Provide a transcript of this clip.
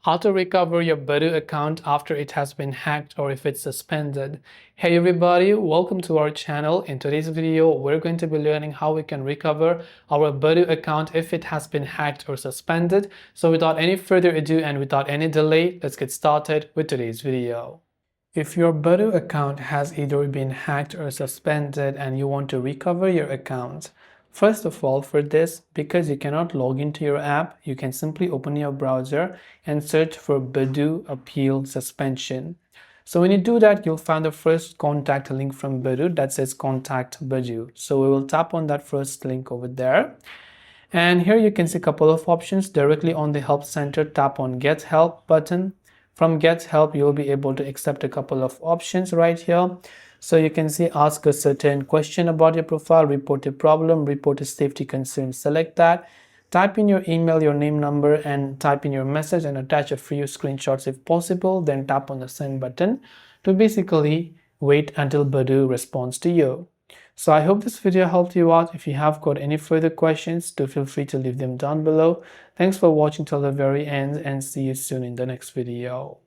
How to recover your Badoo account after it has been hacked or if it's suspended. Hey everybody, welcome to our channel. In today's video, we're going to be learning how we can recover our Badoo account if it has been hacked or suspended. So without any further ado and without any delay, let's get started with today's video. If your Badoo account has either been hacked or suspended and you want to recover your account, first of all, for this, because you cannot log into your app, you can simply open your browser and search for Badoo Appeal Suspension. So when you do that, you'll find the first contact link from Badoo that says Contact Badoo. So we will tap on that first link over there. And here you can see a couple of options. Directly on the Help Center, tap on Get Help button. From Get Help, you'll be able to accept a couple of options right here. So you can see ask a certain question about your profile, report a problem, report a safety concern, select that. Type in your email, your name, number, and type in your message and attach a few screenshots if possible. Then tap on the send button to basically wait until Badoo responds to you. So I hope this video helped you out. If you have got any further questions, do feel free to leave them down below. Thanks for watching till the very end and see you soon in the next video.